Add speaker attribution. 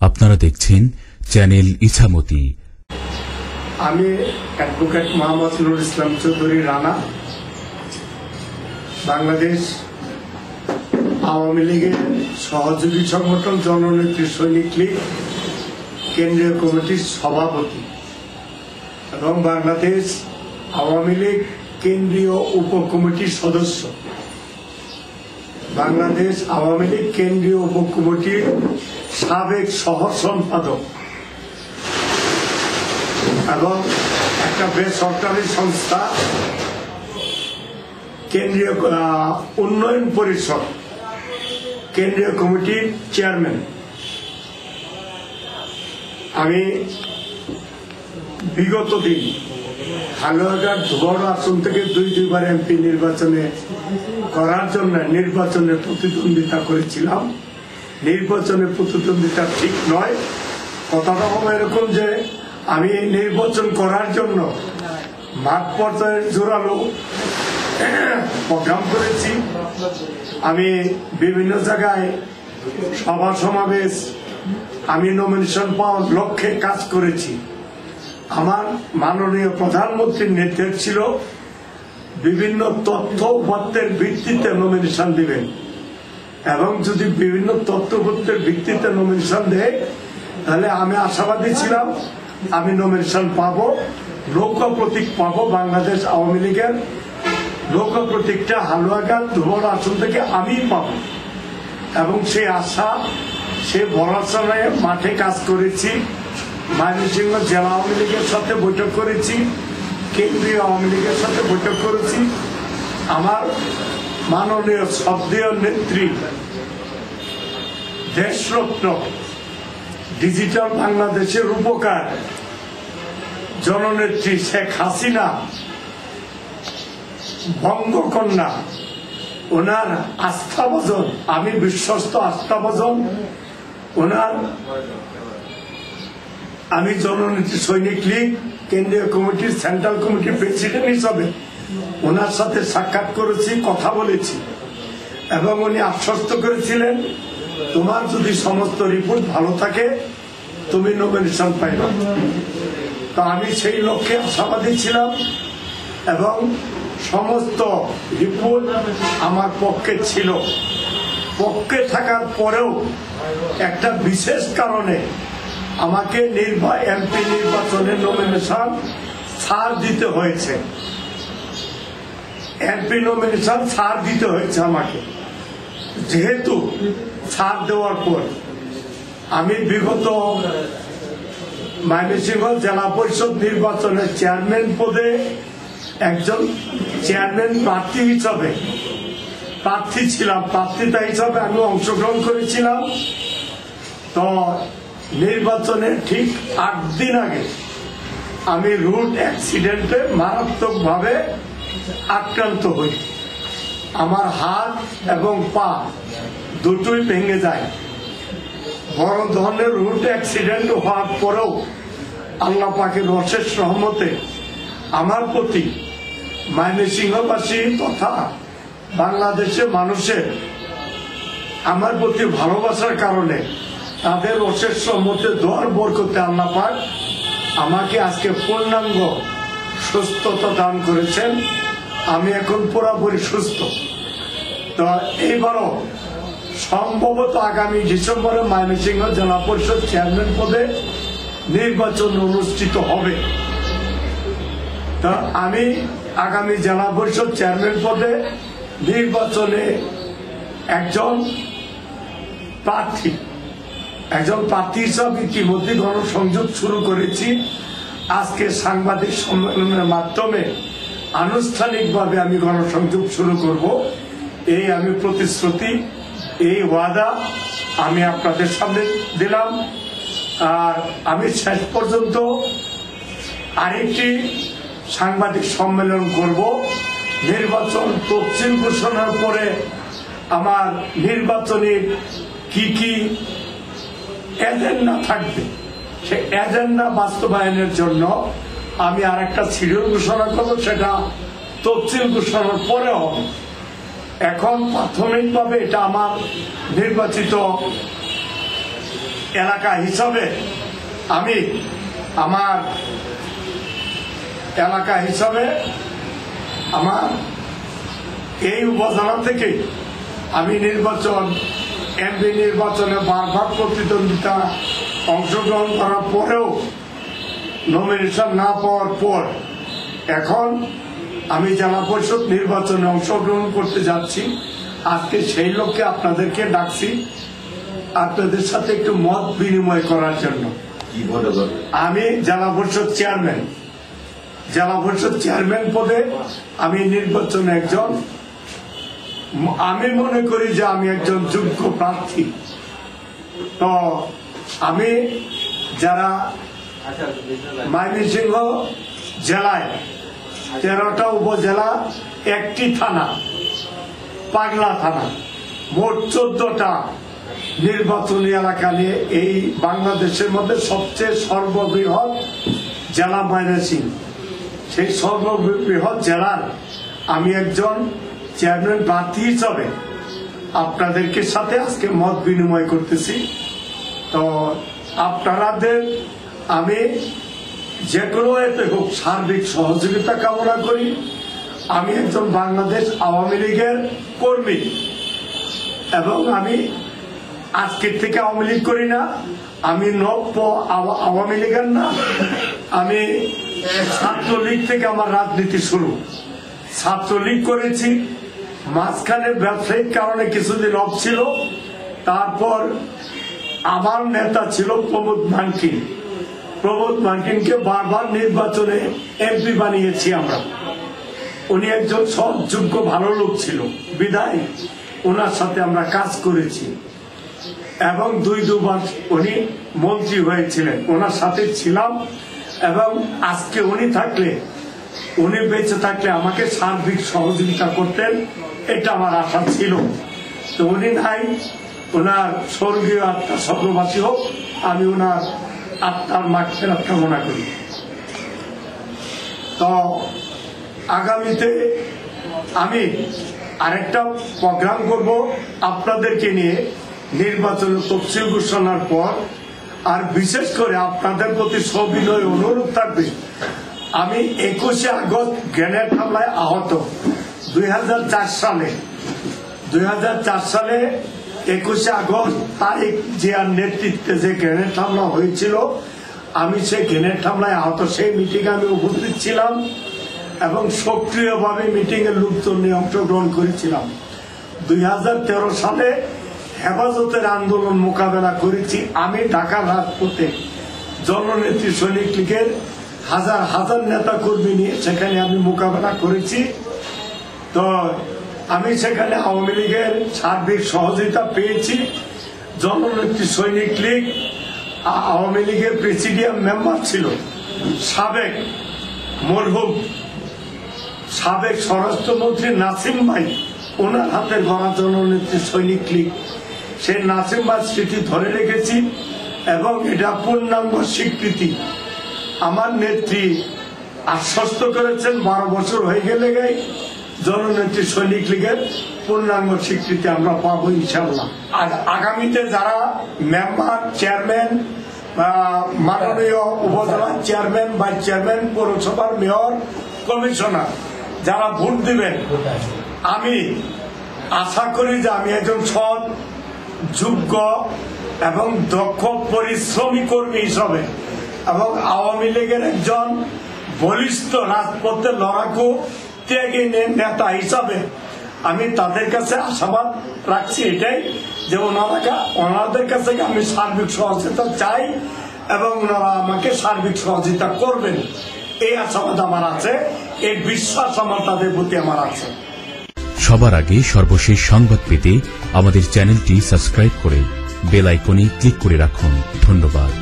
Speaker 1: আপনারা দেখছেন চ্যানেল ইছামতি।
Speaker 2: আমি অ্যাডভোকেট মোহাম্মদ নুরুল ইসলাম চৌধুরী রানা, বাংলাদেশ আওয়ামী লীগের সহযোগী সংগঠন জননেত্রী সৈনিক লীগ কেন্দ্রীয় কমিটির সভাপতি এবং বাংলাদেশ আওয়ামী লীগ কেন্দ্রীয় উপকমিটির সদস্য, বাংলাদেশ আওয়ামী লীগ কেন্দ্রীয় উপকমিটির সাবেক সহ সম্পাদক এবং একটা বেসরকারি সংস্থা কেন্দ্রীয় উন্নয়ন পরিষদ কেন্দ্রীয় কমিটির চেয়ারম্যান। আমি বিগত দিন হালুয়াঘাট ধোয়ার আসন থেকে দুইবার এমপি নির্বাচনে করার জন্য নির্বাচনে প্রতিদ্বন্দ্বিতা করেছিলাম। নির্বাচনে প্রতিদ্বন্দ্বিতা ঠিক নয়, কথাটা হলো এরকম যে আমি এই নির্বাচন করার জন্য মাঠ পর্যায়ে জোরালো প্রোগ্রাম করেছি। আমি বিভিন্ন জায়গায় সভা সমাবেশ, আমি নমিনেশন পাওয়ার লক্ষ্যে কাজ করেছি। আমার মাননীয় প্রধানমন্ত্রীর নির্দেশ ছিল বিভিন্ন তথ্য উপাত্তের ভিত্তিতে নমিনেশন দিবেন এবং যদি বিভিন্ন তথ্য উপাত্তের ভিত্তিতে নমিনেশন দেয় তাহলে আমি আশাবাদী ছিলাম আমি নমিনেশন পাবো, নৌকা প্রতীক পাবো। বাংলাদেশ আওয়ামী লীগের নৌকা প্রতীকটা হালুয়াঘাট ধোয়ার আসন থেকে আমি পাবো এবং সেই আশা, সে ভরসা নিয়ে মাঠে কাজ করেছি। ময়মনসিংহ জেলা আওয়ামী লীগের সাথে বৈঠক করেছি, কেন্দ্রীয় আওয়ামী লীগের সাথে বৈঠক করেছি। আমার মাননীয় শ্রদ্ধেয় নেত্রী, দেশরত্ন, ডিজিটাল বাংলাদেশের রূপকার জননেত্রী শেখ হাসিনা, বঙ্গকন্যা, ওনার আস্থাভাজন, আমি বিশ্বস্ত আস্থাভাজন ওনার। আমি জননেত্রী সৈনিক লীগ কেন্দ্রীয় কমিটির সেন্ট্রাল কমিটির প্রেসিডেন্ট হিসাবে ওনার সাথে সাক্ষাৎ করেছি, কথা বলেছি এবং উনি আশ্বস্ত করেছিলেন তোমার যদি সমস্ত রিপোর্ট ভালো থাকে তুমি নমিনেশন পাইবে। তো আমি সেই লক্ষ্যে আশাবাদী ছিলাম এবং সমস্ত রিপোর্ট আমার পক্ষে ছিল। পক্ষে থাকার পরেও একটা বিশেষ কারণে আমাকে এমপি নির্বাচনের নমিনেশন ছাড় দিতে হয়েছে। এমপি নমিনেশন ছাড় দিতে হয়েছে আমাকে। যেহেতু ছাড় দেওয়ার পর আমি বিগত ময়মনসিংহ জেলা পরিষদ নির্বাচনের চেয়ারম্যান পদে একজন চেয়ারম্যান প্রার্থী হিসাবে প্রার্থী ছিলাম, প্রার্থিতা হিসাবে আমি অংশগ্রহণ করেছিলাম। তো নির্বাচনের ঠিক 8 দিন আগে আমি রোড অ্যাক্সিডেন্টে মারাত্মকভাবে আক্রান্ত হই। আমার হাত এবং পা দুটোই ভেঙে যায়। বড় ধরনের রোড অ্যাক্সিডেন্ট হওয়ার পরেও আল্লাহ পাকের অশেষ রহমতে আমার প্রতি ময়মনসিংহবাসী তথা বাংলাদেশের মানুষের আমার প্রতি ভালোবাসার কারণে তাদের অশেষ রহমতে দোয়ার বরকতে আল্লাহ পাক আমাকে আজকে পূর্ণাঙ্গ সুস্থতা দান করেছেন। আমি এখন পুরোপুরি সুস্থ। তো এইবারও সম্ভবত আগামী ডিসেম্বরে ময়মনসিংহ জেলা পরিষদ চেয়ারম্যান পদে নির্বাচন অনুষ্ঠিত হবে। তা আমি আগামী জেলা পরিষদ চেয়ারম্যান পদে নির্বাচনে একজন প্রার্থী হিসাবে ইতিমধ্যে গণসংযোগ শুরু করেছি। আজকে সাংবাদিক সম্মেলনের মাধ্যমে আনুষ্ঠানিকভাবে আমি গণসংযোগ শুরু করব, এই আমি প্রতিশ্রুতি, এই ওয়াদা আমি আপনাদের সামনে দিলাম। আর আমি শেষ পর্যন্ত আরেকটি সাংবাদিক সম্মেলন করব। নির্বাচন তফসিল ঘোষণার পরে আমার নির্বাচনের কি কি এজেন্ডা থাকবে, সে এজেন্ডা বাস্তবায়নের জন্য আমি আর একটা শিডিউল ঘোষণা করবো, সেটা তফসিল ঘোষণার পরে হবে। এখন প্রাথমিকভাবে এটা আমার নির্বাচিত এলাকা হিসাবে আমি আমার এলাকা হিসাবে আমার এই উপজেলা থেকে আমি এমপি নির্বাচনে বারবার প্রতিদ্বন্দ্বিতা অংশগ্রহণ করার পরেও নমিনেশন না পাওয়ার পর এখন আমি জেলা পরিষদ নির্বাচনে অংশগ্রহণ করতে যাচ্ছি। আজকে সেই লক্ষ্যে আপনাদেরকে ডাকছি, আপনাদের সাথে একটু মত বিনিময় করার জন্য। আমি জেলা পরিষদ চেয়ারম্যান পদে আমি নির্বাচনে আমি মনে করি যে আমি একজন যোগ্য প্রার্থী। তো আমি যারা ময়মনসিংহ জেলায় 13টা উপজেলা, 1টি থানা, পাগলা থানা, মোট 14টা নির্বাচনী এলাকা নিয়ে এই বাংলাদেশের মধ্যে সবচেয়ে সর্ববৃহৎ জেলা ময়মনসিংহ। সেই সর্ববৃহৎ জেলার আমি একজন চেয়ারম্যান প্রার্থী হিসাবে আপনাদেরকে সাথে আজকে মত বিনিময় করতেছি। তো আপনাদের আমি যে কোনো এতে হোক সার্বিক সহযোগিতা কামনা করি। আমি একজন বাংলাদেশ আওয়ামী লীগের কর্মী এবং আমি আজকের থেকে আওয়ামী লীগ করি না, আমি নব্য আওয়ামী লীগের না, আমি ছাত্রলীগ থেকে আমার রাজনীতি শুরু। ছাত্রলীগ করেছি, মাঝখানে ব্যবসায়িক কারণে কিছুদিন অফ ছিল। তারপর আমার নেতা ছিল প্রমোদ মার্কিনকে বারবার নির্বাচনে এমপি বানিয়েছি আমরা। উনি একজন সৎ যোগ্য ভালো লোক ছিল, বিধায় ওনার সাথে আমরা কাজ করেছি এবং দুবার উনি মন্ত্রী হয়েছিলেন, ওনার সাথে ছিলাম। এবং আজকে উনি বেঁচে থাকলে আমাকে সার্বিক সহযোগিতা করতেন, এটা আমার আশা ছিল। তো উনি নাই, ওনার স্বর্গীয় আত্মা স্বর্গবাসী হোক, আমি ওনার আত্মার মাগফিরাত কামনা করি। তো আগামীতে আমি আরেকটা প্রোগ্রাম করব আপনাদেরকে নিয়ে নির্বাচনের তফসিল ঘোষণার পর। আর বিশেষ করে আপনাদের প্রতি সবিনয় অনুরোধ থাকবে, আমি 21শে আগস্ট গ্রেনেড হামলায় আহত 2004 সালে 21শে আগস্ট তারিখ জিয়ার নেতৃত্বে যে গ্রেনেড হামলা হয়েছিল, আমি সেই গ্রেনেড হামলায় আহত। সেই মিটিং আমি উপস্থিত ছিলাম এবং সক্রিয়ভাবে মিটিং এর লোকজন নিয়ে অংশগ্রহণ করেছিলাম। 2013 সালে হেফাজতের আন্দোলন মোকাবেলা করেছি আমি ঢাকার রাজপথে। জননেত্রী সৈনিক লীগের হাজার হাজার নেতা কর্মী নিয়ে সেখানে আমি মোকাবেলা করেছি। তো আমি সেখানে আওয়ামী লীগের সার্বিক সহযোগিতা পেয়েছি। জননেত্রী সৈনিক লীগ আওয়ামী লীগের প্রেসিডিয়াম মেম্বার ছিল সাবেক মরহুম সাবেক স্বরাষ্ট্রমন্ত্রী নাসিম ভাই, ওনার হাতে গড়া জননেত্রী সৈনিক লীগ। সেই নাসিম ভাই স্মৃতি ধরে রেখেছি এবং এটা পূর্ণাঙ্গ স্বীকৃতি। আমার নেত্রী আশ্বস্ত করেছেন 12 বছর হয়ে গেলে জননেত্রী সৈনিক লীগের পূর্ণাঙ্গ স্বীকৃতি আমরা পাবো ইনশাআল্লাহ। আর আগামীতে যারা মেম্বার, চেয়ারম্যান, মাননীয় উপজেলার চেয়ারম্যান, ভাইস চেয়ারম্যান, পৌরসভার মেয়র, কমিশনার যারা ভোট দিবেন, আমি আশা করি যে আমি একজন সৎ, যোগ্য এবং দক্ষ পরিশ্রমী কর্মী হিসাবে এবং আওয়ামী লীগের একজন বলিষ্ঠ রাজপথে লড়াকু ত্যাগী নেতা হিসাবে আমি তাদের কাছে আশাবাদ রাখছি এটাই যে ওনাদের কাছে আমি সার্বিক সহযোগিতা চাই এবং ওনারা আমাকে সার্বিক সহযোগিতা করবেন, এই আশাবাদ আমার আছে, এই বিশ্বাস আমার তাদের প্রতি আমার আছে।
Speaker 1: সবার আগে সর্বশেষ সংবাদ পেতে আমাদের চ্যানেলটি সাবস্ক্রাইব করে বেল আইকনে ক্লিক করে রাখুন। ধন্যবাদ।